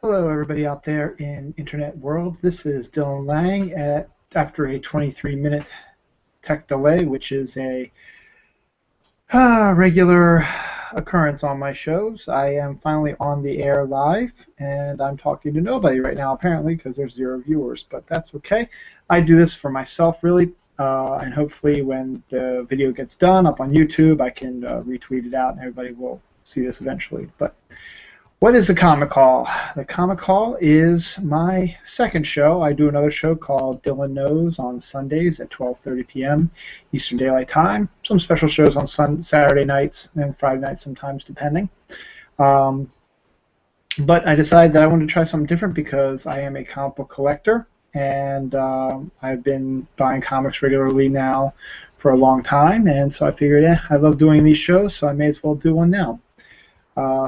Hello, everybody out there in internet world. This is Dylan Lang after a 23-minute tech delay, which is a regular occurrence on my shows. I am finally on the air live, and I'm talking to nobody right now, apparently, because there's 0 viewers, but that's okay. I do this for myself, really, and hopefully when the video gets done up on YouTube, I can retweet it out, and everybody will see this eventually. But what is the Comic Hall? The Comic Hall is my second show. I do another show called Dylan Knows on Sundays at 12:30 p.m. Eastern Daylight Time. Some special shows on Saturday nights and Friday nights sometimes, depending. Um, but I decided that I wanted to try something different because I am a comic book collector, and I've been buying comics regularly now for a long time, and so I figured, I love doing these shows, so I may as well do one now.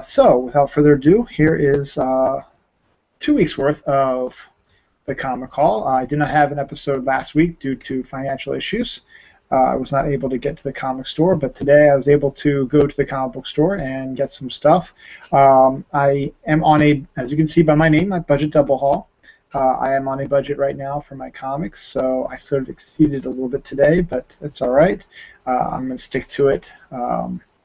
So, without further ado, here is 2 weeks worth of the Comic Hall. I did not have an episode last week due to financial issues. I was not able to get to the comic store, but today I was able to go to the comic book store and get some stuff. I am on a, as you can see by my name, my budget double haul. I am on a budget right now for my comics, so I sort of exceeded a little bit today, but that's all right. I'm going to stick to it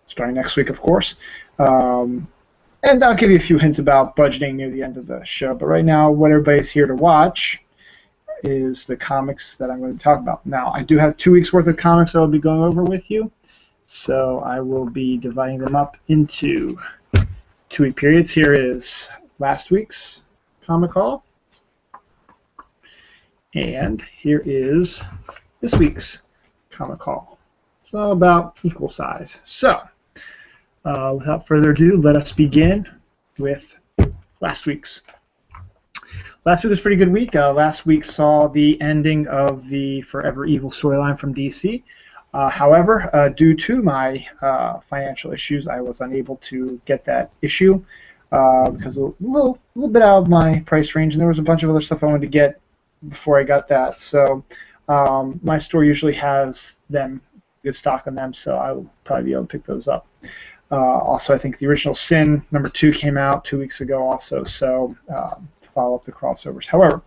starting next week, of course. And I'll give you a few hints about budgeting near the end of the show. But right now, what everybody's here to watch is the comics that I'm going to talk about. Now, I do have 2 weeks worth of comics that I'll be going over with you. So I will be dividing them up into 2-week periods. Here is last week's Comic Haul. And here is this week's Comic Haul. So about equal size. So, without further ado, let us begin with last week's. Last week was a pretty good week. Last week saw the ending of the Forever Evil storyline from DC. However, due to my financial issues, I was unable to get that issue because a little bit out of my price range, and there was a bunch of other stuff I wanted to get before I got that. So my store usually has them, good stock on them, so I will probably be able to pick those up. Also, I think the original Sin #2 came out 2 weeks ago also, so to follow up the crossovers. However,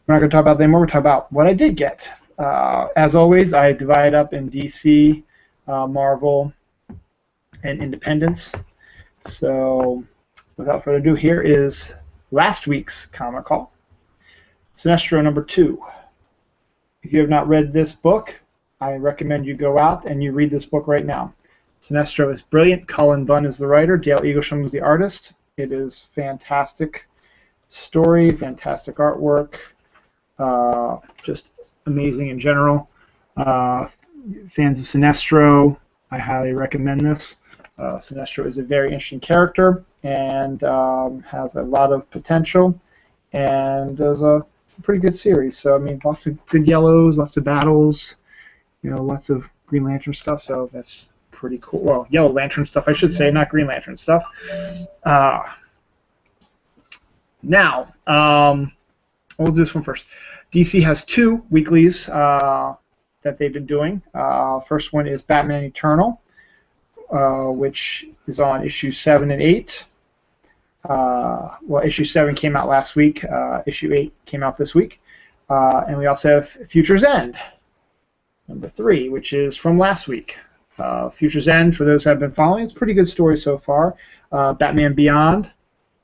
we're not going to talk about that anymore. We're talking about what I did get. As always, I divide up in DC, Marvel, and Independence. So, without further ado, here is last week's Comic Haul. Sinestro #2. If you have not read this book, I recommend you go out and you read this book right now. Sinestro is brilliant. Cullen Bunn is the writer. Dale Eaglesham is the artist. It is fantastic story, fantastic artwork, just amazing in general. Fans of Sinestro, I highly recommend this. Sinestro is a very interesting character and has a lot of potential, and is a pretty good series. So I mean, lots of good yellows, lots of battles, lots of Green Lantern stuff. So that's pretty cool. Well, Yellow Lantern stuff, I should say, not Green Lantern stuff. Now, we'll do this one first. DC has 2 weeklies that they've been doing. First one is Batman Eternal, which is on issue 7 and 8. Well, issue 7 came out last week. Issue 8 came out this week. And we also have Future's End, #3, which is from last week. Future's End, for those who have been following, it's a pretty good story so far. Batman Beyond,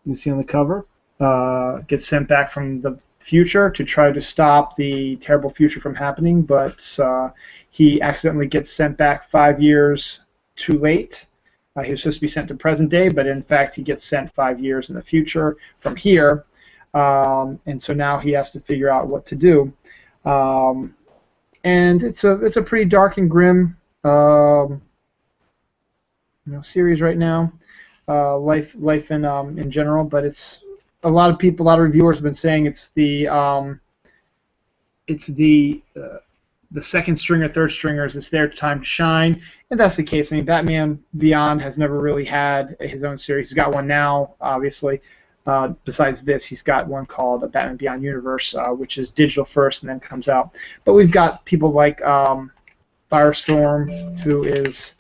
you can see on the cover, gets sent back from the future to try to stop the terrible future from happening, but he accidentally gets sent back 5 years too late. He was supposed to be sent to present day, but in fact he gets sent 5 years in the future from here, and so now he has to figure out what to do. And it's a pretty dark and grim series right now, life in general, but it's a lot of reviewers have been saying it's the second stringer, third stringers. It's their time to shine, and that's the case. I mean, Batman Beyond has never really had his own series. He's got one now, obviously. Besides this, he's got one called Batman Beyond Universe, which is digital first and then comes out. But we've got people like Firestorm, who is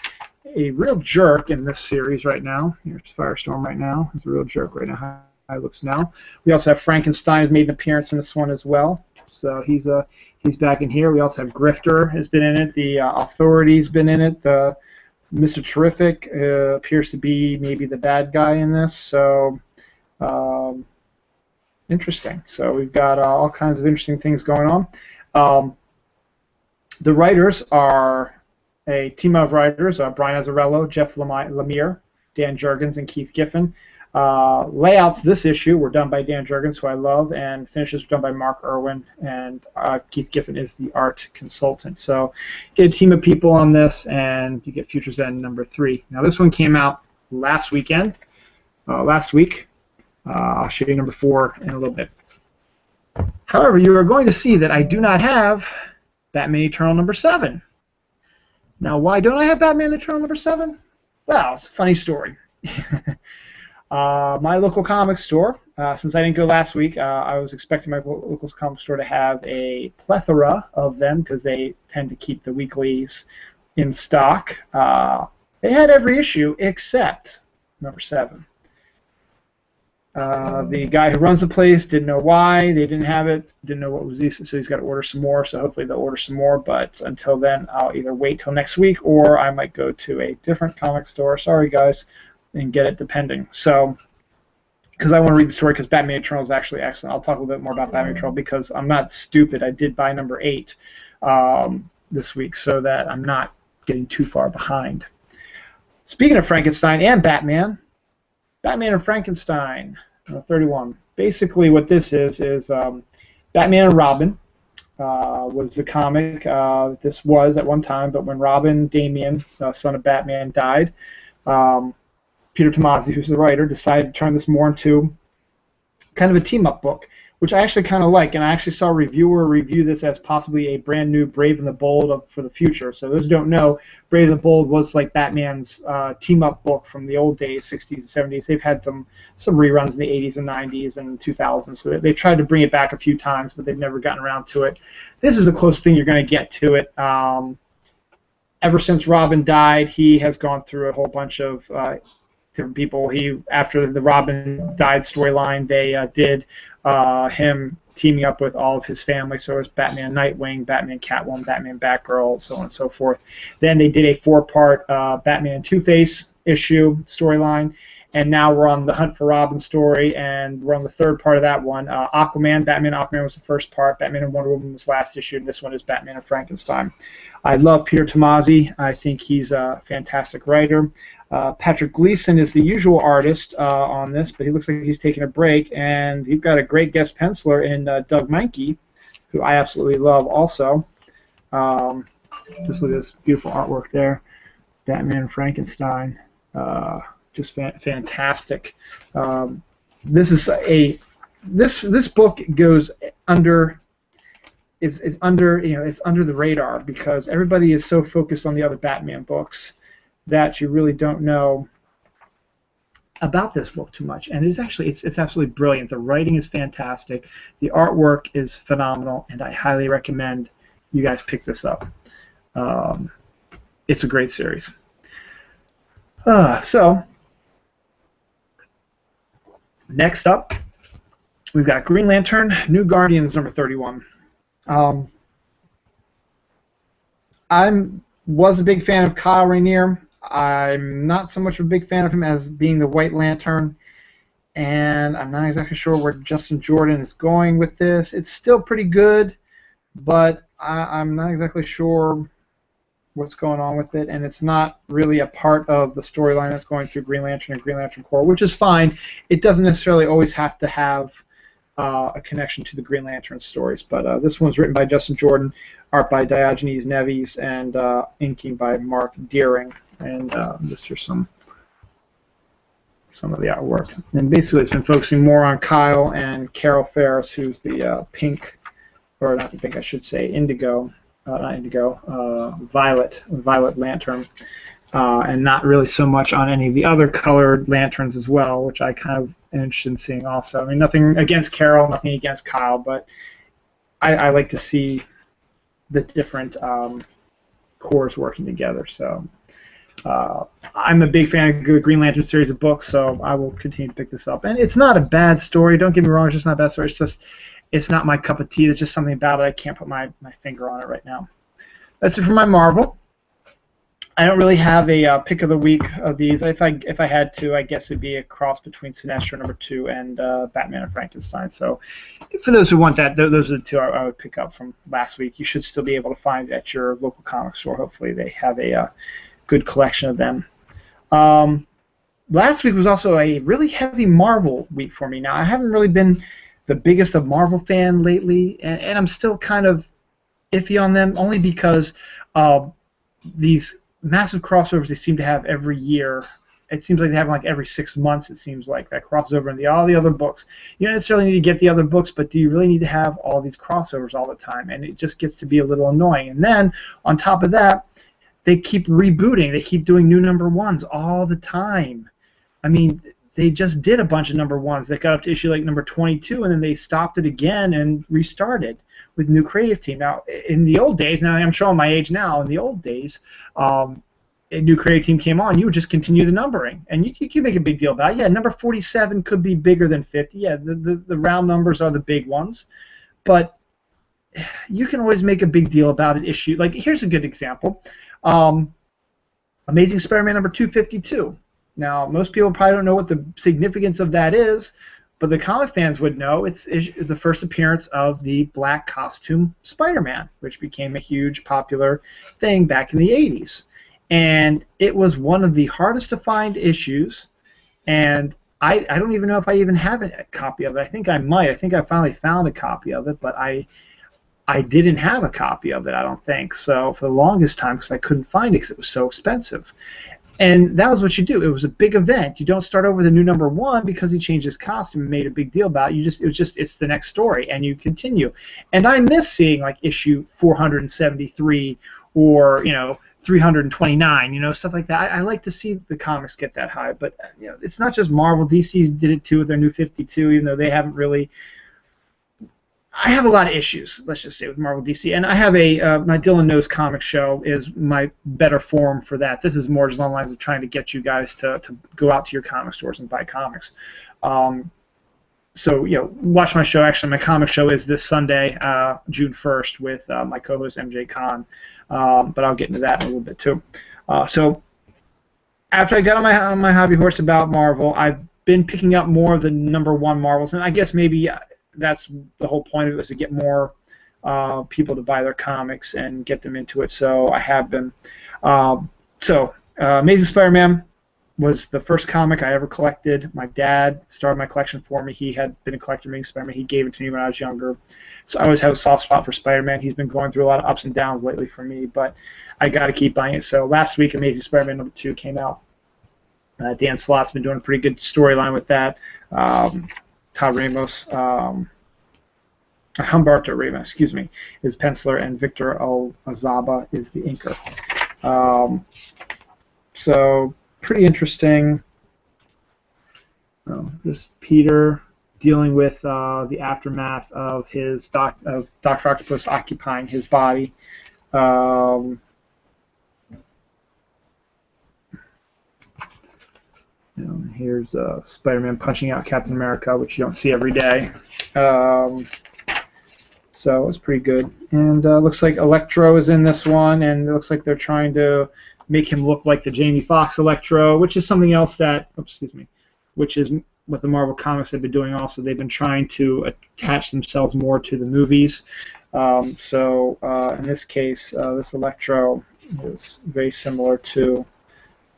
a real jerk in this series right now. Here's Firestorm right now. He's a real jerk right now. looks now. We also have Frankenstein has made an appearance in this one as well. So he's back in here. We also have Grifter has been in it. The Authority's been in it. The Mr. Terrific appears to be maybe the bad guy in this. So interesting. So we've got all kinds of interesting things going on. The writers are a team of writers: Brian Azzarello, Jeff Lemire, Dan Jurgens, and Keith Giffen. Layouts this issue were done by Dan Jurgens, who I love, and finishes were done by Mark Irwin, and Keith Giffen is the art consultant. So get a team of people on this, and you get Futures End #3. Now this one came out last week. I'll show you #4 in a little bit. However, you are going to see that I do not have Batman Eternal #7. Now, why don't I have Batman Eternal #7? Well, it's a funny story. My local comic store, since I didn't go last week, I was expecting my local comic store to have a plethora of them because they tend to keep the weeklies in stock. They had every issue except #7. The guy who runs the place didn't know why they didn't have it, didn't know what was decent, so he's got to order some more. So hopefully they'll order some more. But until then, I'll either wait till next week or I might go to a different comic store. Sorry, guys, and get it depending. So, because I want to read the story, because Batman Eternal is actually excellent. I'll talk a little bit more about Batman Eternal because I'm not stupid. I did buy #8 this week so that I'm not getting too far behind. Speaking of Frankenstein and Batman and Frankenstein. 31. Basically, what this is Batman and Robin was the comic. This was at one time, but when Robin Damian, son of Batman, died, Peter Tomasi, who's the writer, decided to turn this more into kind of a team-up book, which I actually kind of like. And I actually saw a reviewer review this as possibly a brand new Brave and the Bold for the future. So those who don't know, Brave and the Bold was like Batman's team-up book from the old days, 60s and 70s. They've had some reruns in the 80s and 90s and 2000s. So they've tried to bring it back a few times, but they've never gotten around to it. This is the closest thing you're going to get to it. Ever since Robin died, he has gone through a whole bunch of different people. After the Robin died storyline, they did him teaming up with all of his family. So it was Batman Nightwing, Batman Catwoman, Batman Batgirl, so on and so forth. Then they did a 4-part Batman Two-Face issue storyline, and now we're on the Hunt for Robin story, and we're on the 3rd part of that one. Batman Aquaman was the 1st part, Batman and Wonder Woman was last issue, and this one is Batman and Frankenstein. I love Peter Tomasi. I think he's a fantastic writer. Patrick Gleason is the usual artist on this, but he looks like he's taking a break, and you've got a great guest penciler in Doug Mahnke, who I absolutely love also. Just look at this beautiful artwork there. Batman and Frankenstein. Just fantastic. This book goes under is under it's under the radar because everybody is so focused on the other Batman books that you really don't know about this book too much. And it's absolutely brilliant. The writing is fantastic. The artwork is phenomenal, and I highly recommend you guys pick this up. It's a great series. So next up, we've got Green Lantern, New Guardians #31. I was a big fan of Kyle Rayner. I'm not so much a big fan of him as being the White Lantern, and I'm not exactly sure where Justin Jordan is going with this. It's still pretty good, but I'm not exactly sure what's going on with it, and it's not really a part of the storyline that's going through Green Lantern and Green Lantern Corps, which is fine. It doesn't necessarily always have to have a connection to the Green Lantern stories, but this one's written by Justin Jordan, art by Diogenes Neves, and inking by Mark Deering. And just here's some of the artwork. And basically, it's been focusing more on Kyle and Carol Ferris, who's the pink, or not the pink, I should say, indigo, not indigo, violet lantern, and not really so much on any of the other colored lanterns as well, which I kind of am interested in seeing also. I mean, nothing against Carol, nothing against Kyle, but I like to see the different corps working together. So I'm a big fan of the Green Lantern series of books, so I will continue to pick this up. And it's not a bad story. Don't get me wrong; it's just not a bad story. It's just it's not my cup of tea. There's just something about it. I can't put my finger on it right now. That's it for my Marvel. I don't really have a pick of the week of these. If I had to, I guess it'd be a cross between Sinestro #2 and Batman and Frankenstein. So, for those who want that, those are the two I would pick up from last week. You should still be able to find it at your local comic store. Hopefully, they have a good collection of them. Last week was also a really heavy Marvel week for me. Now, I haven't really been the biggest of Marvel fan lately, and I'm still kind of iffy on them, only because these massive crossovers they seem to have every year. It seems like they have them like every 6 months. It seems like that crossover in all the other books. You don't necessarily need to get the other books, but do you really need to have all these crossovers all the time? And it just gets to be a little annoying. And then on top of that, they keep rebooting. They keep doing new #1s all the time. I mean, they just did a bunch of #1s that got up to issue like number 22, and then they stopped it again and restarted with new creative team. Now, in the old days, now I'm showing my age now, in the old days, a new creative team came on, you would just continue the numbering. And you make a big deal about it. Yeah, number 47 could be bigger than 50. Yeah, the round numbers are the big ones. But you can always make a big deal about an issue. Like, here's a good example. Amazing Spider-Man number 252. Now, most people probably don't know what the significance of that is, but the comic fans would know. It's the first appearance of the black costume Spider-Man, which became a huge popular thing back in the 80s. And it was one of the hardest to find issues, and I don't even know if I even have a copy of it. I think I might. I think I finally found a copy of it, but I didn't have a copy of it, I don't think. So for the longest time, because I couldn't find it because it was so expensive. And that was what you do. It was a big event. You don't start over the new #1 because he changed his costume and made a big deal about it. It's the next story, and you continue. And I miss seeing like issue 473 or 329, stuff like that. I like to see the comics get that high, but it's not just Marvel. DC did it too with their new 52, even though they haven't really. I have a lot of issues, let's just say, with Marvel DC, and I have my Dylan Knows Comics show is my better forum for that. This is more just along the lines of trying to get you guys to go out to your comic stores and buy comics. So, watch my show. Actually, my comic show is this Sunday, June 1st, with my co-host MJ Khan, but I'll get into that in a little bit too. So, after I got on my hobby horse about Marvel, I've been picking up more of the #1 Marvels, and I guess maybe that's the whole point of it, was to get more people to buy their comics and get them into it. So I have been. Amazing Spider-Man was the first comic I ever collected. My dad started my collection for me. He had been a collector of Amazing Spider-Man. He gave it to me when I was younger. So I always have a soft spot for Spider-Man. He's been going through a lot of ups and downs lately for me, but I got to keep buying it. So last week, Amazing Spider-Man #2 came out. Dan Slott's been doing a pretty good storyline with that. Todd Ramos, Humberto Ramos, excuse me, is penciler, and Victor Alzaba is the inker. So pretty interesting. This Peter dealing with the aftermath of his Dr. Octopus occupying his body. Here's Spider-Man punching out Captain America, which you don't see every day. So it's pretty good. And looks like Electro is in this one, and it looks like they're trying to make him look like the Jamie Foxx Electro, which is something else that, which is what the Marvel Comics have been doing also. They've been trying to attach themselves more to the movies. In this case, this Electro is very similar to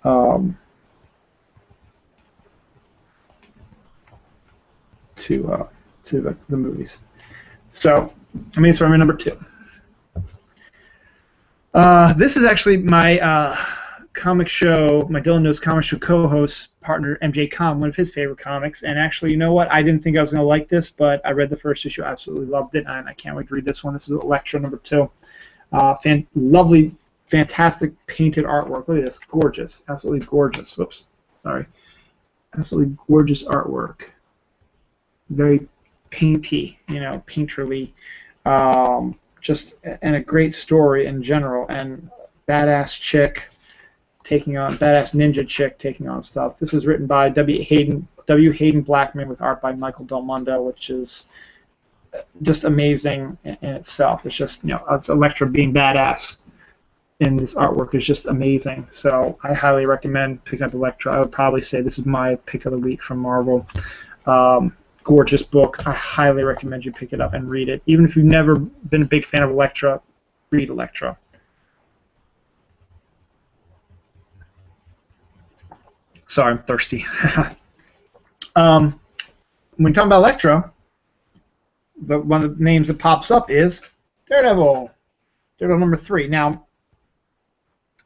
the movies. So, Amazing Spider-Man #2. This is actually my comic show, my Dylan Knows Comics show co-host partner MJ Khan, one of his favorite comics. And actually, you know what? I didn't think I was going to like this, but I read the first issue, absolutely loved it, and I can't wait to read this one. This is Electro #2. Lovely, fantastic painted artwork. Look at this, gorgeous, absolutely gorgeous. Whoops, sorry, absolutely gorgeous artwork. Very painty, painterly, and a great story in general, and badass chick, taking on badass ninja chick taking on stuff. This was written by W. Hayden Blackman with art by Michael Del Mundo, which is just amazing in itself. It's just, it's Elektra being badass in this artwork is just amazing. So I highly recommend picking up Elektra. I would probably say this is my pick of the week from Marvel. Gorgeous book. I highly recommend you pick it up and read it. Even if you've never been a big fan of Elektra, read Elektra. Sorry, I'm thirsty. When you talk about Elektra, one of the names that pops up is Daredevil. Daredevil number 3. Now,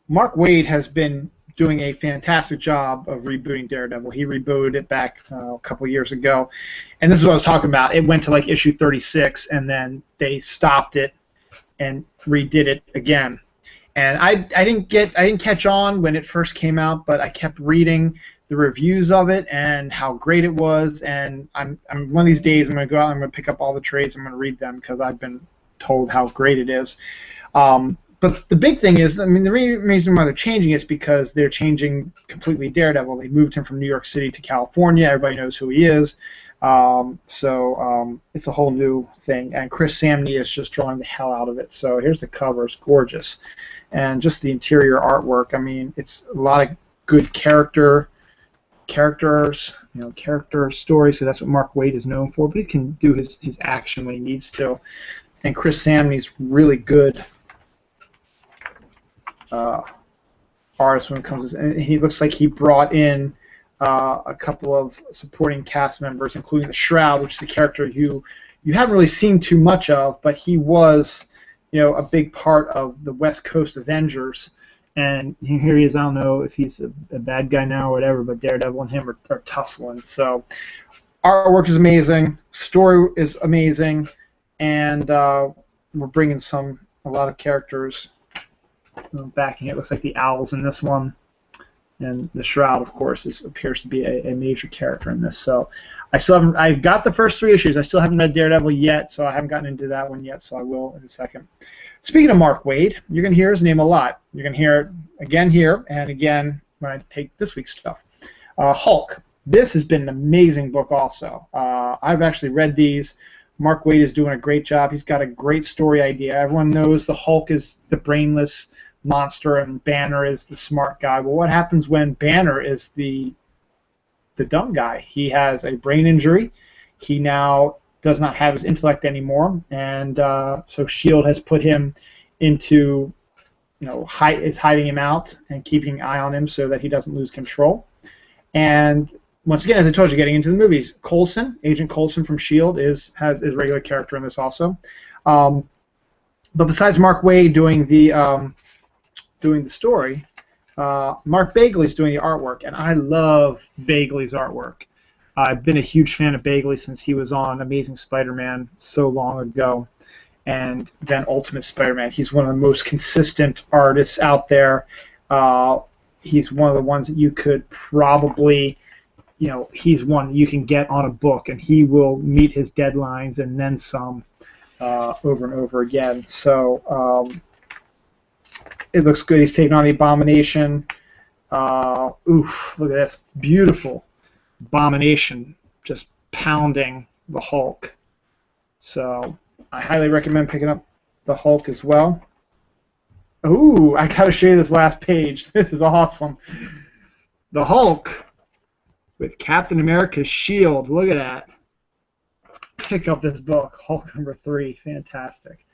Mark Waid has been doing a fantastic job of rebooting Daredevil. He rebooted it back a couple years ago, and this is what I was talking about. It went to like issue 36, and then they stopped it and redid it again. And I didn't catch on when it first came out, but I kept reading the reviews of it and how great it was. And I'm one of these days I'm going to go out and I'm going to pick up all the trades. I'm going to read them because I've been told how great it is. But the big thing is, I mean, the reason why they're changing is because they're changing completely Daredevil. They moved him from New York City to California. Everybody knows who he is. So it's a whole new thing. And Chris Samnee is just drawing the hell out of it. So here's the cover. It's gorgeous. And just the interior artwork. I mean, it's a lot of good character stories. So that's what Mark Waid is known for. But he can do his action when he needs to. And Chris Samnee's really good artist when it comes to, and he looks like he brought in a couple of supporting cast members, including the Shroud, which is a character you haven't really seen too much of, but he was, a big part of the West Coast Avengers. And here he is. I don't know if he's a bad guy now or whatever, but Daredevil and him are tussling. So artwork is amazing, story is amazing, and we're bringing a lot of characters backing it. It looks like the Owl's in this one, and the Shroud, of course, appears to be a major character in this. So I've got the first 3 issues. I still haven't read Daredevil yet, so I haven't gotten into that one yet, so I will in a second. Speaking of Mark Waid, you're going to hear his name a lot. You're going to hear it again here and again when I take this week's stuff. Hulk. This has been an amazing book also. I've actually read these. Mark Waid is doing a great job. He's got a great story idea. Everyone knows the Hulk is the brainless monster and Banner is the smart guy. Well, what happens when Banner is the dumb guy? He has a brain injury. He now does not have his intellect anymore, and so S.H.I.E.L.D. has put him into, is hiding him out and keeping an eye on him so that he doesn't lose control. And once again, as I told you, getting into the movies, Coulson, Agent Coulson from S.H.I.E.L.D. is a regular character in this also. But besides Mark Waid doing the story, Mark Bagley's doing the artwork, and I love Bagley's artwork. I've been a huge fan of Bagley since he was on Amazing Spider-Man so long ago, and then Ultimate Spider-Man. He's one of the most consistent artists out there. He's one of the ones that you could probably, he's one you can get on a book, and he will meet his deadlines and then some over and over again. So it looks good. He's taking on the Abomination. Oof, look at this. Beautiful. Abomination just pounding the Hulk. So I highly recommend picking up the Hulk as well. Ooh, I gotta show you this last page. This is awesome. The Hulk with Captain America's shield. Look at that. Pick up this book, Hulk number 3. Fantastic.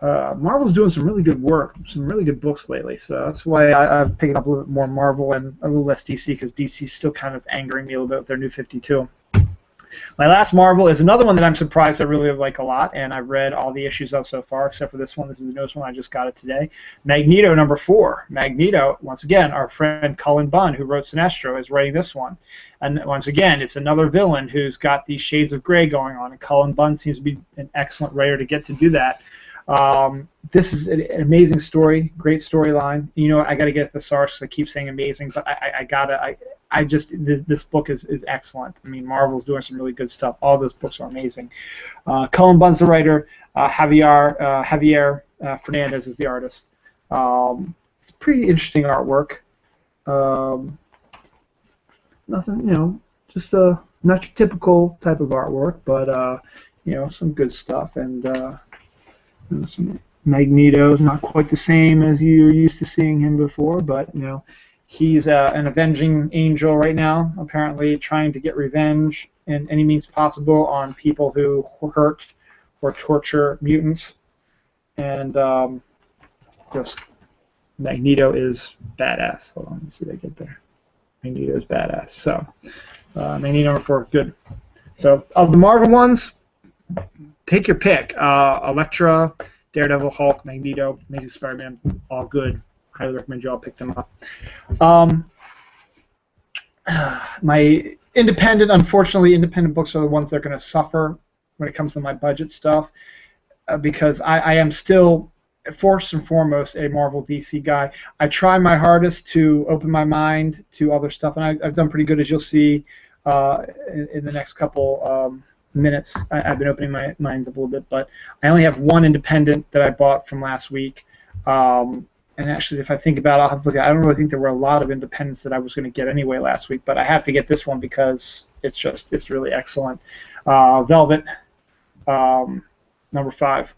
Marvel's doing some really good work, some really good books lately, so that's why I've picked up a little bit more Marvel and a little less DC, because DC's still kind of angering me a little bit with their New 52. My last Marvel is another one that I'm surprised I really like a lot, and I've read all the issues of so far, except for this one. This is the newest one. I just got it today. Magneto number 4. Magneto, once again, our friend Cullen Bunn, who wrote Sinestro, is writing this one. And once again, it's another villain who's got these shades of gray going on, and Cullen Bunn seems to be an excellent writer to get to do that. This is an amazing story, great storyline. I got to get the SARS because I keep saying amazing, but this book is excellent. I mean, Marvel's doing some really good stuff. All those books are amazing. Cullen Bunn's the writer. Javier Fernandez is the artist. It's pretty interesting artwork. Nothing, just not your typical type of artwork, but some good stuff. And some Magneto's not quite the same as you're used to seeing him before, but he's an avenging angel right now, apparently trying to get revenge in any means possible on people who hurt or torture mutants. And just Magneto is badass. Hold on, let me see if I get there. Magneto is badass. So Magneto number 4, good. So of the Marvel ones, take your pick. Elektra, Daredevil, Hulk, Magneto, Amazing Spider-Man, all good. Highly recommend you all pick them up. My unfortunately, independent books are the ones that are going to suffer when it comes to my budget stuff, because I am still, first and foremost, a Marvel DC guy. I try my hardest to open my mind to other stuff, and I've done pretty good, as you'll see in the next couple minutes. I've been opening my minds up a little bit, but I only have one independent that I bought from last week. And actually, if I think about it, I'll have to look at it. I don't really think there were a lot of independents that I was going to get anyway last week, but I have to get this one because it's really excellent. Velvet, number 5.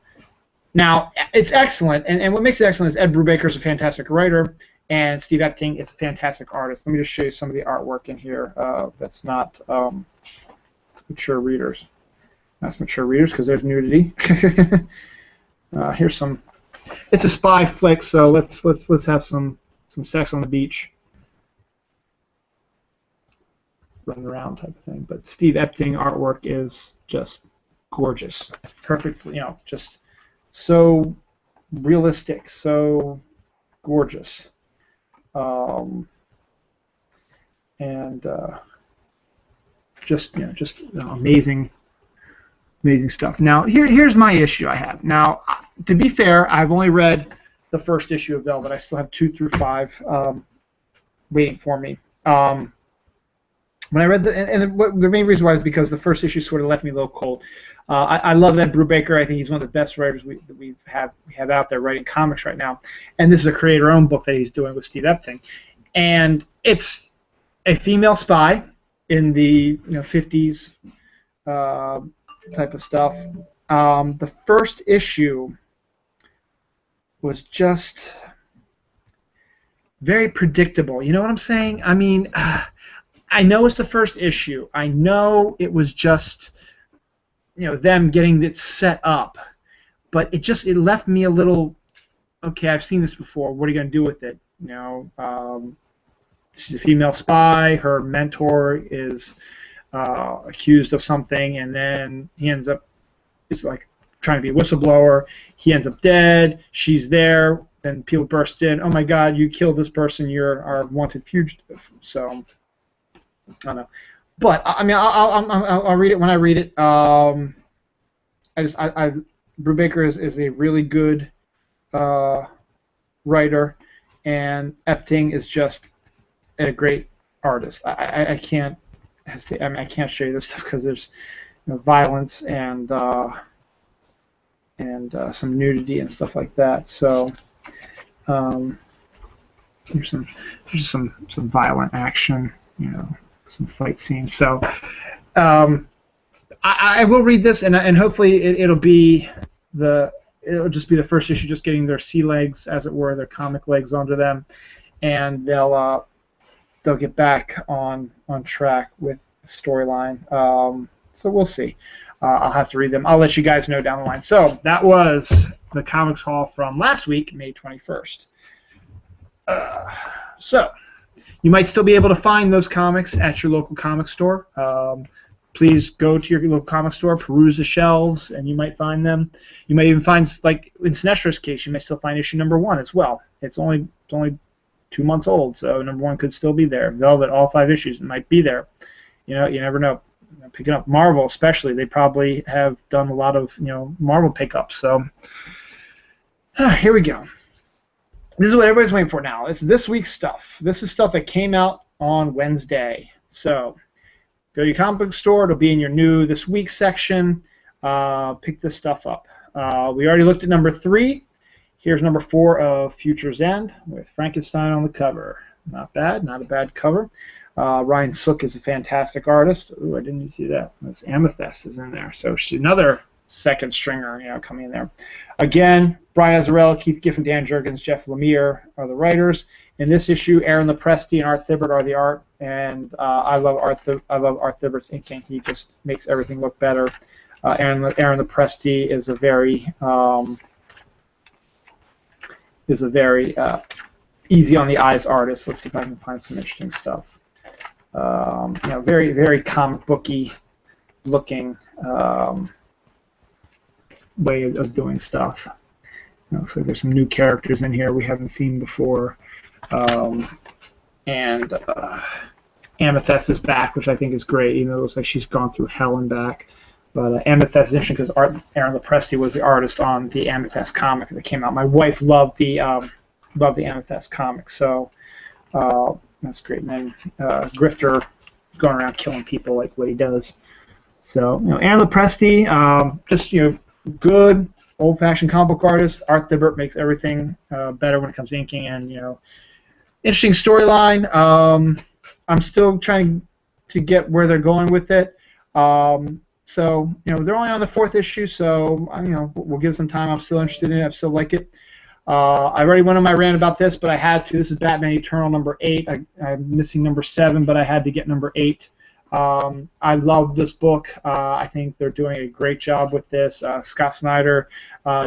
Now, it's excellent, and what makes it excellent is Ed Brubaker is a fantastic writer, and Steve Epting is a fantastic artist. Let me just show you some of the artwork in here that's not mature readers. That's mature readers because there's nudity. Here's some. It's a spy flick, so let's have some sex on the beach, running around type of thing. But Steve Epting artwork is just gorgeous, perfectly, just so realistic, so gorgeous, and just amazing stuff. Now here's my issue I have. Now, to be fair, I've only read the first issue of Velvet. I still have 2 through 5 waiting for me. When I read the main reason why is because the first issue sort of left me a little cold. I love Ed Brubaker. I think he's one of the best writers we have out there writing comics right now. And this is a creator-owned book that he's doing with Steve Epting, and it's a female spy in the 50s type of stuff. The first issue was just very predictable. You know what I'm saying? I mean, I know it's the first issue. I know it was just them getting it set up, but it left me a little, okay, I've seen this before. What are you going to do with it? She's a female spy. Her mentor is accused of something, and then he ends up, it's like trying to be a whistleblower. He ends up dead. She's there. Then people burst in. Oh my God! You killed this person. You're our wanted fugitive. So I don't know. But I mean, I'll read it when I read it. Brubaker is a really good writer, and Epting is just a great artist. I can't hesitate. I mean, I can't show you this stuff because there's violence and some nudity and stuff like that. So here's some violent action, some fight scenes. So I will read this, and hopefully it'll just be the first issue, just getting their sea legs, as it were, their comic legs onto them, and they'll get back on track with the storyline. So we'll see. I'll have to read them. I'll let you guys know down the line. So that was the Comics Haul from last week, May 21st. So you might still be able to find those comics at your local comic store. Please go to your local comic store, peruse the shelves, and you might find them. You might even find, like in Sinestro's case, you may still find issue number 1 as well. It's only 2 months old, so number 1 could still be there. Velvet, all 5 issues, it might be there. You never know. Picking up Marvel, especially, they probably have done a lot of Marvel pickups. So here we go. This is what everybody's waiting for now. It's this week's stuff. This is stuff that came out on Wednesday. So go to your comic book store. It'll be in your new This Week section. Pick this stuff up. We already looked at number 3, Here's number 4 of Future's End with Frankenstein on the cover. Not bad, not a bad cover. Ryan Sook is a fantastic artist. Ooh, I didn't see that. That's Amethyst is in there. So she's another second stringer, coming in there. Again, Brian Azzarello, Keith Giffen, Dan Jurgens, Jeff Lemire are the writers. In this issue, Aaron Lopresti and Art Thibault are the art, and I love Art Thibaute's inking. He just makes everything look better. Aaron Lopresti is a very easy on the eyes artist. Let's see if I can find some interesting stuff. Very, very comic booky looking way of doing stuff. So there's some new characters in here we haven't seen before. And Amethyst is back, which I think is great, even though it looks like she's gone through hell and back. But Amethyst is interesting because Aaron Lopresti was the artist on the Amethyst comic that came out. My wife loved the Amethyst comic, so that's great. And then Grifter going around killing people like what he does. So Aaron Lopresti, just good old-fashioned comic book artist. Art Thibault makes everything better when it comes to inking, and interesting storyline. I'm still trying to get where they're going with it. So they're only on the 4th issue, so we'll give some time. I'm still interested in it. I still like it. I already went on my rant about this, but I had to. This is Batman Eternal number 8. I'm missing number 7, but I had to get number 8. I love this book. I think they're doing a great job with this. Scott Snyder,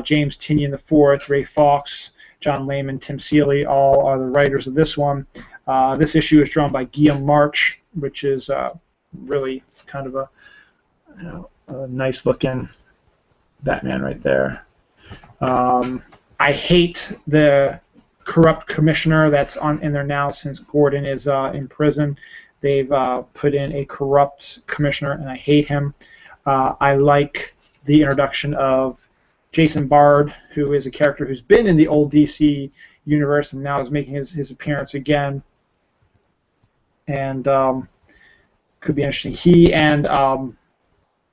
James Tynion IV, Ray Fawkes, John Layman, Tim Seeley, all are the writers of this one. This issue is drawn by Guillaume March, which is really kind of a nice-looking Batman right there. I hate the corrupt commissioner that's in there now since Gordon is in prison. They've put in a corrupt commissioner, and I hate him. I like the introduction of Jason Bard, who is a character who's been in the old DC universe and now is making his appearance again. And could be interesting. He and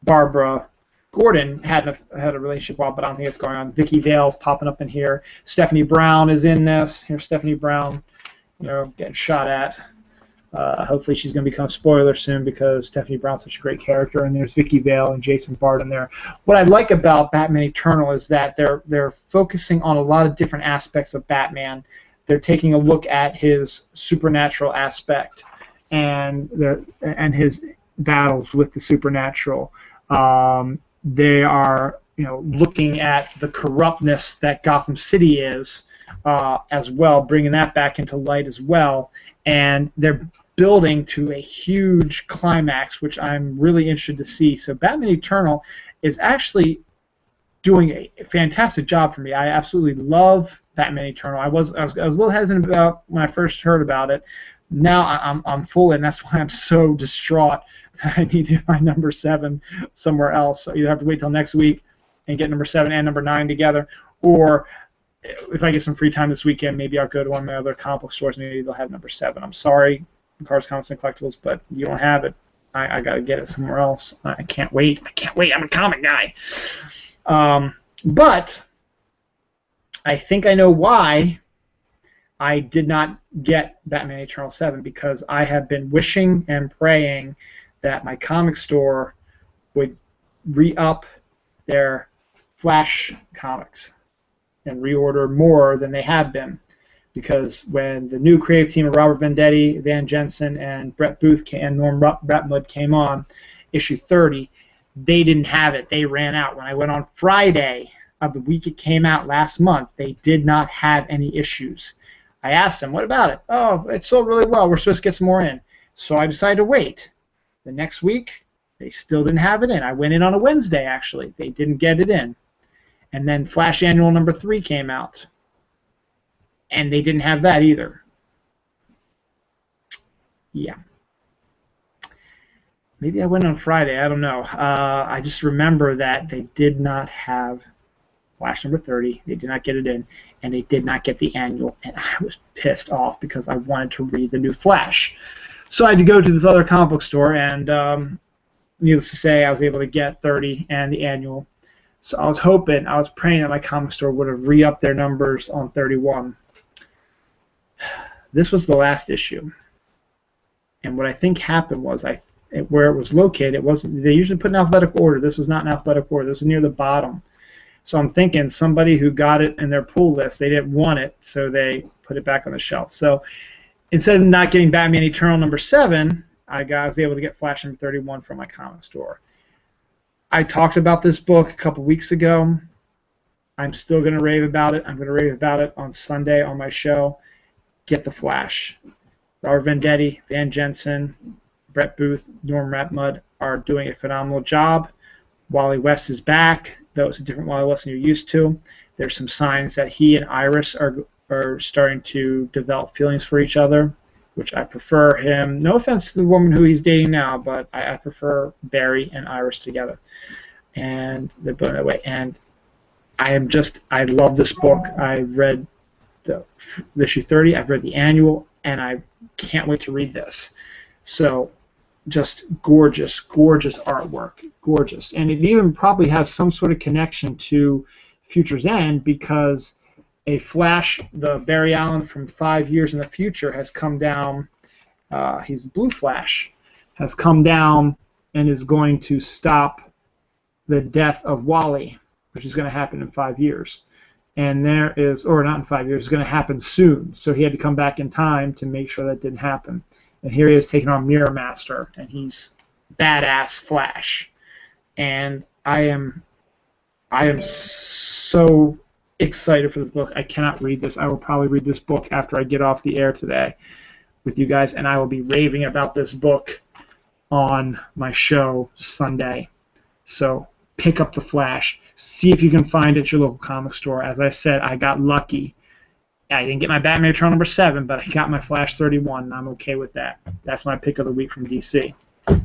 Barbara Gordon had a relationship while, but I don't think it's going on. Vicky Vale's popping up in here. Stephanie Brown is in this. Here's Stephanie Brown, getting shot at. Hopefully she's going to become a spoiler soon because Stephanie Brown's such a great character, and there's Vicky Vale and Jason Bard in there. What I like about Batman Eternal is that they're focusing on a lot of different aspects of Batman. They're taking a look at his supernatural aspect and his battles with the supernatural. They are looking at the corruptness that Gotham City is as well, bringing that back into light as well. And they're building to a huge climax, which I'm really interested to see. So Batman Eternal is actually doing a fantastic job for me. I absolutely love Batman Eternal. I was a little hesitant about when I first heard about it. Now I'm full, and that's why I'm so distraught. I need to find number 7 somewhere else. So either have to wait till next week and get number 7 and number 9 together, or if I get some free time this weekend, maybe I'll go to one of my other comic book stores. Maybe they'll have number 7. I'm sorry, Cars, Comics, and Collectibles, but you don't have it. I got to get it somewhere else. I can't wait. I can't wait. I'm a comic guy. But I think I know why I did not get Batman Eternal 7, because I have been wishing and praying that my comic store would re-up their Flash comics and reorder more than they have been, because when the new creative team of Robert Venditti, Van Jensen, and Brett Booth and Norm Ratmud came on, issue 30, they didn't have it. They ran out. When I went on Friday of the week it came out last month, they did not have any issues. I asked them, what about it? Oh, it sold really well. We're supposed to get some more in. So I decided to wait. The next week, they still didn't have it in. I went in on a Wednesday, actually. They didn't get it in. And then Flash Annual number 3 came out, and they didn't have that either. Yeah. Maybe I went on Friday. I don't know. I just remember that they did not have Flash number 30. They did not get it in, and they did not get the annual. And I was pissed off because I wanted to read the new Flash. So I had to go to this other comic book store, and needless to say, I was able to get 30 and the annual. So I was praying that my comic store would have re-upped their numbers on 31. This was the last issue. And what I think happened was, where it was located, it wasn't. They usually put in alphabetical order. This was not in alphabetical order. This was near the bottom. So I'm thinking somebody who got it in their pull list, they didn't want it, so they put it back on the shelf. So instead of not getting Batman Eternal number 7, I was able to get Flash number 31 from my comic store. I talked about this book a couple weeks ago. I'm still going to rave about it. I'm going to rave about it on Sunday on my show. Get the Flash. Robert Venditti, Van Jensen, Brett Booth, Norm Rapmud are doing a phenomenal job. Wally West is back, though it's a different Wally West than you're used to. There's some signs that he and Iris are starting to develop feelings for each other, which I prefer him. No offense to the woman who he's dating now, but I prefer Barry and Iris together. And they're going that way. And I love this book. I've read the issue 30, I've read the annual, and I can't wait to read this. So just gorgeous, gorgeous artwork, gorgeous. And it even probably has some sort of connection to Future's End, because a Flash, the Barry Allen from 5 years in the future, has come down. He's Blue Flash, has come down and is going to stop the death of Wally, which is going to happen in 5 years. And there is, or not in 5 years, it's going to happen soon. So he had to come back in time to make sure that didn't happen. And here he is taking on Mirror Master, and he's badass Flash. And I am so excited for the book. I cannot read this. I will probably read this book after I get off the air today with you guys, and I will be raving about this book on my show Sunday. So pick up the Flash. See if you can find it at your local comic store. As I said, I got lucky. I didn't get my Batman Eternal number 7, but I got my Flash 31, and I'm okay with that. That's my pick of the week from DC. Now,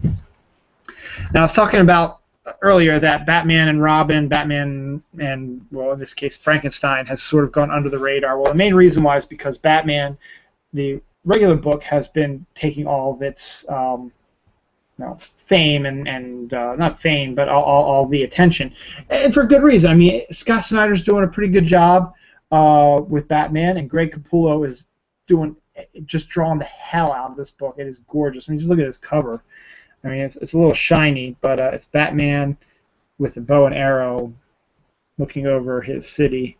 I was talking about earlier that Batman and Robin, Batman and, well, in this case, Frankenstein, has sort of gone under the radar. Well, the main reason why is because Batman, the regular book, has been taking all of its fame and not fame, but all the attention, and for good reason. I mean, Scott Snyder's doing a pretty good job with Batman, and Greg Capullo is just drawing the hell out of this book. It is gorgeous. I mean, just look at this cover. I mean, it's a little shiny, but it's Batman with a bow and arrow looking over his city.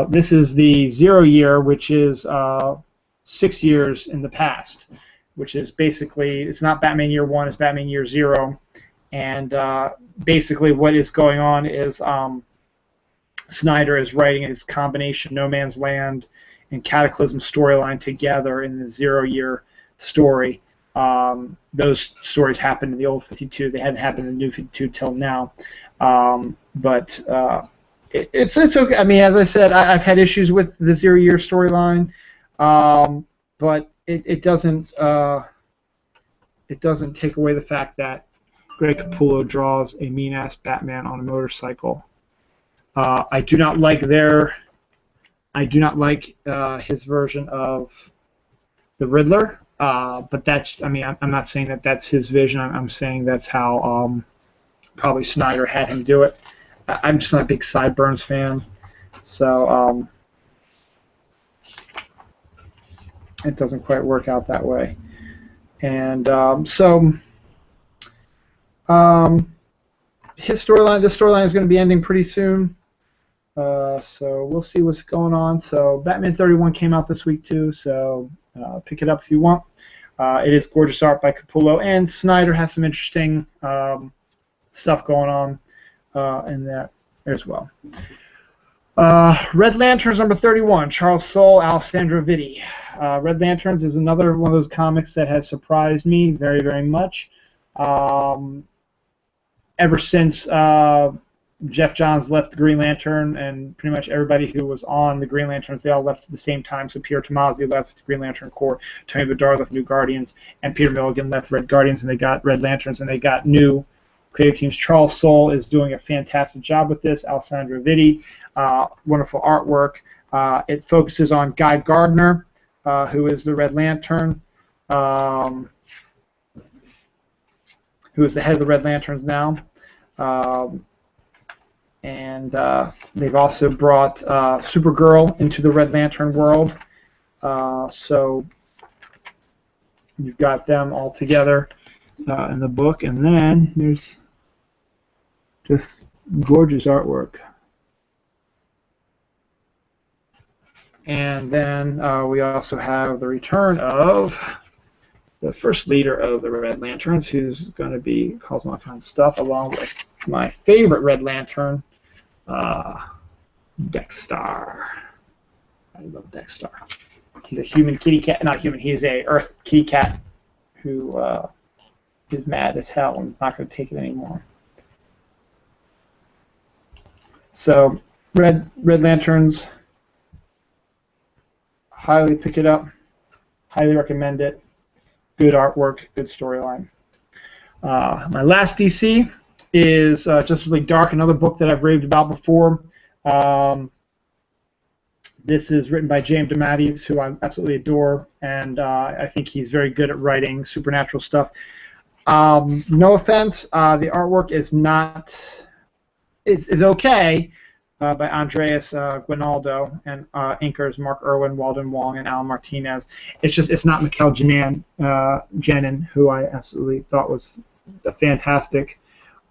This is the 0 year, which is 6 years in the past, which is basically, it's not Batman year 1, it's Batman year 0. And basically what is going on is Snyder is writing his combination No Man's Land and Cataclysm storyline together in the 0 year story. Those stories happened in the old 52. They hadn't happened in the new 52 till now. But it's okay. I mean, as I said, I've had issues with the 0 year storyline, but it doesn't take away the fact that Greg Capullo draws a mean-ass Batman on a motorcycle. I do not like his version of the Riddler. But that's, I mean, I'm not saying that that's his vision. I'm saying that's how probably Snyder had him do it. I'm just not a big Sideburns fan, so it doesn't quite work out that way. And this storyline is going to be ending pretty soon. So we'll see what's going on. So Batman 31 came out this week too, so pick it up if you want. It is gorgeous art by Capullo, and Snyder has some interesting stuff going on in that as well. Red Lanterns number 31, Charles Soule, Alessandro Vitti. Red Lanterns is another one of those comics that has surprised me very, very much. Ever since Jeff Johns left the Green Lantern, and pretty much everybody who was on the Green Lanterns, they all left at the same time. So Pierre Tomasi left the Green Lantern Corps, Tony Bedard left New Guardians, and Peter Milligan left Red Guardians, and they got Red Lanterns, and they got new creative teams. Charles Soule is doing a fantastic job with this. Alessandro Vitti, wonderful artwork. It focuses on Guy Gardner, who is the Red Lantern, who is the head of the Red Lanterns now. and they've also brought Supergirl into the Red Lantern world. So you've got them all together in the book, and then there's just gorgeous artwork. And then we also have the return of the first leader of the Red Lanterns, who's going to be causing all kinds of stuff, along with my favorite Red Lantern, Dexter. I love Dexter. He's a human kitty cat, not human, he's a Earth kitty cat who is mad as hell and not going to take it anymore. So, Red Lanterns, highly pick it up, highly recommend it. Good artwork, good storyline. My last DC is Justice League Dark, another book that I've raved about before. This is written by James DeMatteis, who I absolutely adore, and I think he's very good at writing supernatural stuff. No offense, the artwork is not, it's okay, by Andreas Guinaldo, and inkers Mark Irwin, Walden Wong, and Alan Martinez. It's not Mikel Janin, who I absolutely thought was a fantastic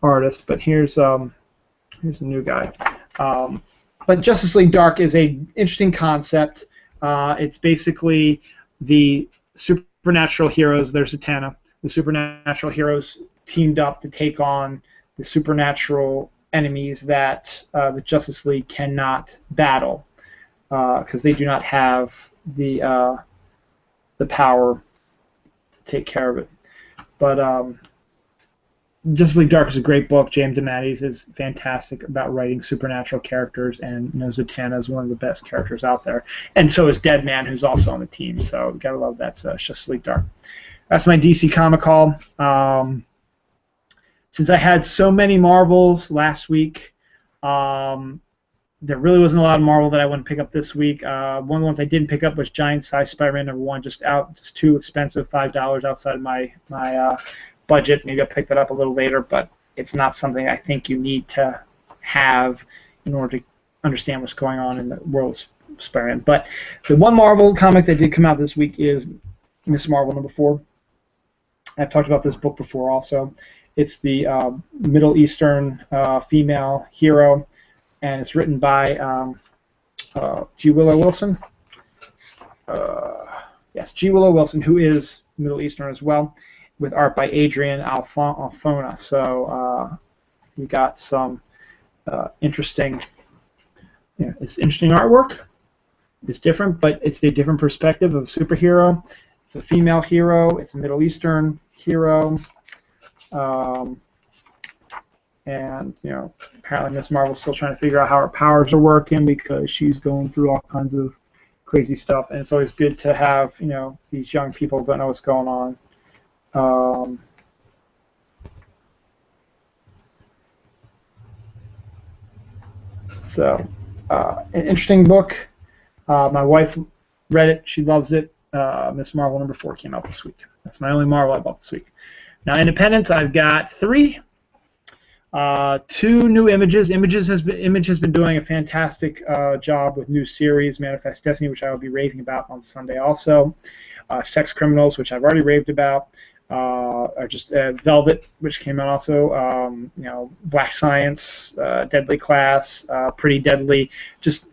artist. But here's the new guy. But Justice League Dark is an interesting concept. It's basically the supernatural heroes. There's Zatanna. The supernatural heroes teamed up to take on the supernatural enemies that the Justice League cannot battle because they do not have the power to take care of it. But Justice League Dark is a great book. James DeMatteis is fantastic about writing supernatural characters, and Zatanna is one of the best characters out there. And so is Deadman, who's also on the team. So you gotta love that. Justice League Dark. That's my DC Comic Haul. Since I had so many Marvels last week, there really wasn't a lot of Marvel that I wanted to pick up this week. One of the ones I didn't pick up was Giant Size Spider-Man #1, just too expensive, $5 outside of my budget. Maybe I'll pick that up a little later, but it's not something I think you need to have in order to understand what's going on in the world of Spider-Man. But the one Marvel comic that did come out this week is Miss Marvel #4. I've talked about this book before also. It's the Middle Eastern female hero, and it's written by G. Willow Wilson. Yes, G. Willow Wilson, who is Middle Eastern as well, with art by Adrian Alfona. So we got some interesting, it's interesting artwork. It's different, but it's a different perspective of superhero. It's a female hero. It's a Middle Eastern hero. And apparently Miss Marvel's still trying to figure out how her powers are working because she's going through all kinds of crazy stuff. And it's always good to have these young people who don't know what's going on. So an interesting book. My wife read it. She loves it. Miss Marvel #4 came out this week. That's my only Marvel I bought this week. Now, Independence, I've got 3. 2 new Images. Image has been doing a fantastic job with new series. Manifest Destiny, which I will be raving about on Sunday also. Sex Criminals, which I've already raved about. Velvet, which came out also. Black Science, Deadly Class, Pretty Deadly. Just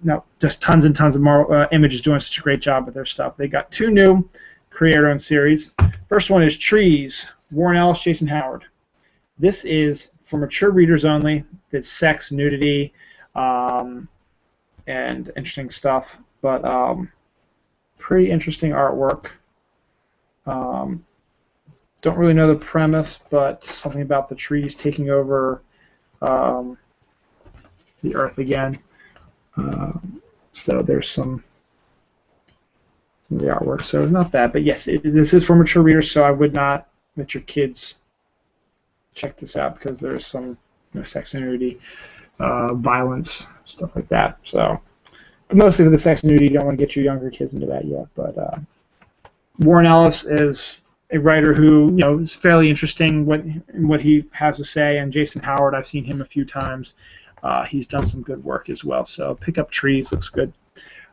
tons and tons of Marvel, Image is doing such a great job with their stuff. They got 2 new creator-owned series. First one is Trees. Warren Ellis, Jason Howard. This is for mature readers only. It's sex, nudity, and interesting stuff. But pretty interesting artwork. Don't really know the premise, but something about the trees taking over the Earth again. So there's some of the artwork. So it's not bad. But yes, this is for mature readers, so I would not let your kids check this out because there's some sex and nudity, violence, stuff like that. So mostly for the sex and nudity, you don't want to get your younger kids into that yet. But Warren Ellis is a writer who is fairly interesting in what he has to say, and Jason Howard, I've seen him a few times. He's done some good work as well. So Pick Up Trees looks good.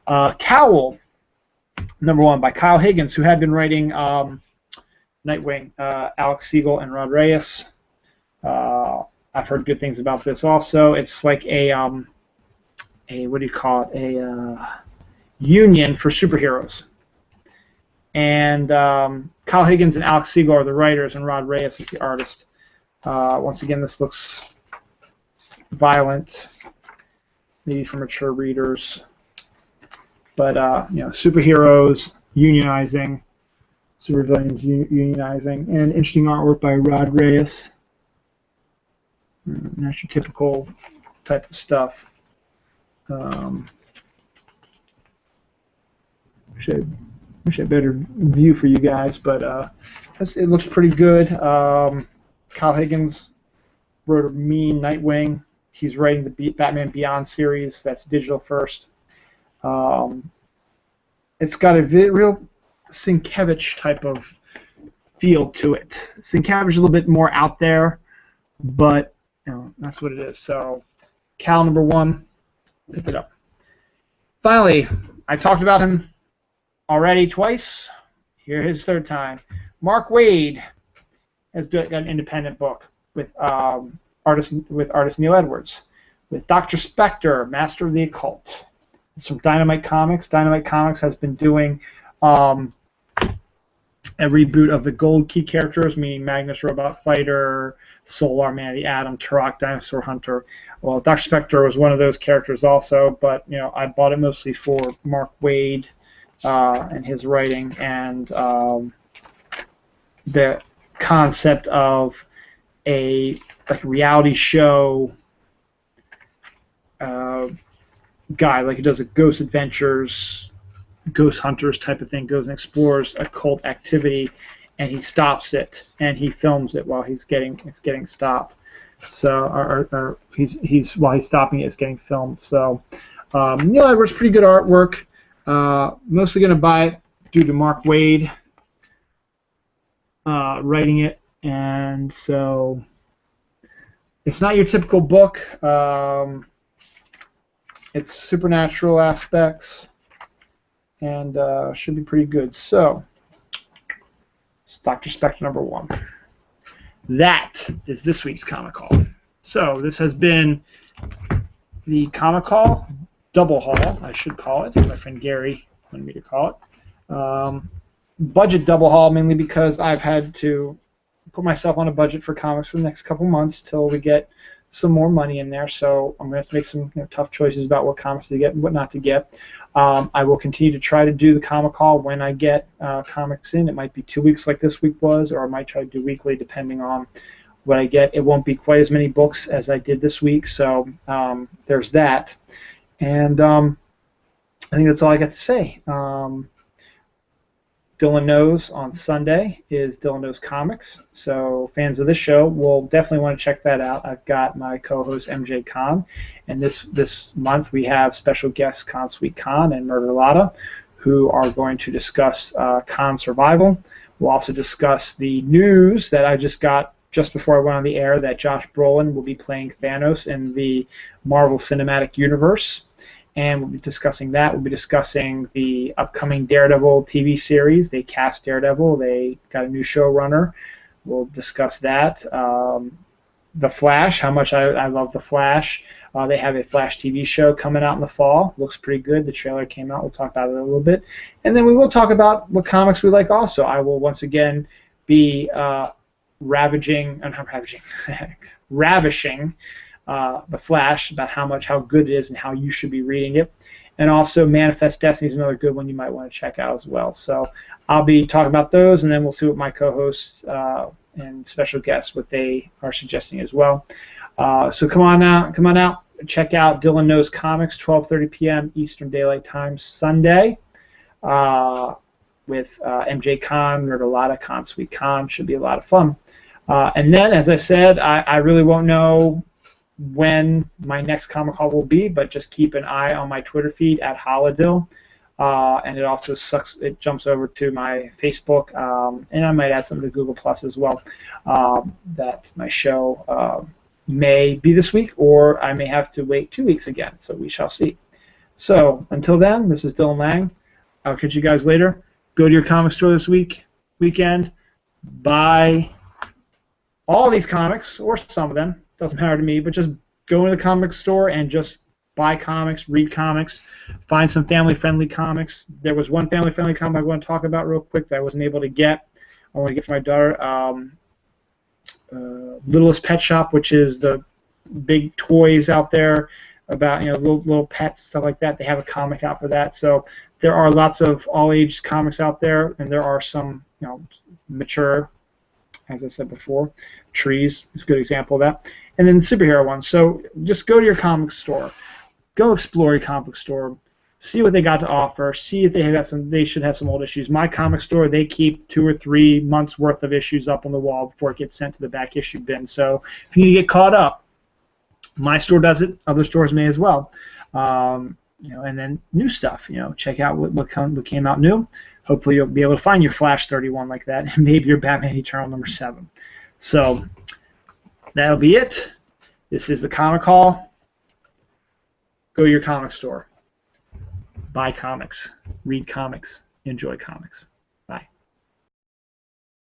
Cowl, #1 by Kyle Higgins, who had been writing Nightwing, Alex Siegel, and Rod Reyes. I've heard good things about this also. It's like a what do you call it? A union for superheroes. And Kyle Higgins and Alex Siegel are the writers, and Rod Reyes is the artist. Once again, this looks violent, maybe for mature readers. But superheroes unionizing, supervillains unionizing, and interesting artwork by Rod Reyes. Not your typical type of stuff. Wish I had better view for you guys, but it looks pretty good. Kyle Higgins wrote a mean Nightwing. He's writing the Batman Beyond series. That's digital first. It's got a real Sienkiewicz type of feel to it. Sienkiewicz is a little bit more out there, but that's what it is. So, Cal #1, pick it up. Finally, I talked about him already twice. Here his third time. Mark Waid has got an independent book with artist Neil Edwards, with Dr. Spectre, Master of the Occult. It's from Dynamite Comics. Dynamite Comics has been doing a reboot of the Gold Key characters, meaning Magnus Robot Fighter, Solar Man, the Atom, Turok, Dinosaur Hunter. Well, Dr. Spectre was one of those characters also, but I bought it mostly for Mark Waid and his writing, and the concept of a reality show guy, like he does a Ghost Adventures, Ghost Hunters type of thing, goes and explores occult activity, and he stops it, and he films it while it's getting stopped. So, or while he's stopping it, it's getting filmed. So, Neil Edwards, pretty good artwork. Mostly going to buy it due to Mark Waid writing it, and so it's not your typical book. It's supernatural aspects, and should be pretty good. So, it's Dr. Spectre #1. That is this week's Comic Haul. So, this has been the Comic Haul, Double Haul, I should call it. My friend Gary wanted me to call it. Budget Double Haul, mainly because I've had to put myself on a budget for comics for the next couple months till we get some more money in there, so I'm going to have to make some tough choices about what comics to get and what not to get. I will continue to try to do the Comic Haul when I get comics in. It might be 2 weeks like this week was, or I might try to do weekly depending on what I get. It won't be quite as many books as I did this week, so there's that. And I think that's all I got to say. Dylan Knows on Sunday is Dylan Knows Comics, so fans of this show will definitely want to check that out. I've got my co-host MJ Khan, and this month we have special guests Khan Sweet Khan and Murder Lotta, who are going to discuss Khan Survival. We'll also discuss the news that I just got just before I went on the air, that Josh Brolin will be playing Thanos in the Marvel Cinematic Universe. And we'll be discussing that. We'll be discussing the upcoming Daredevil TV series. They cast Daredevil. They got a new showrunner. We'll discuss that. The Flash, how much I love The Flash. They have a Flash TV show coming out in the fall. Looks pretty good. The trailer came out. We'll talk about it a little bit. And then we will talk about what comics we like also. I will once again be ravishing The Flash, about how good it is and how you should be reading it. And also Manifest Destiny is another good one you might want to check out as well. So I'll be talking about those, and then we'll see what my co-hosts and special guests, what they are suggesting as well. So come on out, check out Dylan Knows Comics, 12:30 p.m. Eastern Daylight Time Sunday, with MJ Khan, Murder Lotta, Khan Sweet Khan. Should be a lot of fun. And then, as I said, I really won't know when my next Comic Haul will be, but just keep an eye on my Twitter feed at Holodill, and it also jumps over to my Facebook, and I might add something to Google Plus as well, that my show may be this week, or I may have to wait 2 weeks again. So we shall see. So until then, this is Dylan Lang. I'll catch you guys later. Go to your comic store this weekend. Buy all these comics, or some of them. Doesn't matter to me, but just go into the comic store and just buy comics, read comics, find some family-friendly comics. There was one family-friendly comic I want to talk about real quick that I wasn't able to get. I want to get for my daughter. Littlest Pet Shop, which is the big toys out there about little pets, stuff like that. They have a comic out for that. So there are lots of all-age comics out there, and there are some mature, as I said before. Trees is a good example of that. And then the superhero ones. So just go to your comic store. Go explore your comic store. See what they got to offer. See if they have some. They should have some old issues. My comic store, they keep 2 or 3 months worth of issues up on the wall before it gets sent to the back issue bin. So if you need to get caught up, my store does it. Other stores may as well. And then new stuff. Check out what came out new. Hopefully you'll be able to find your Flash 31 like that, and maybe your Batman Eternal number 7. So that'll be it. This is the Comic Call. Go to your comic store. Buy comics. Read comics. Enjoy comics.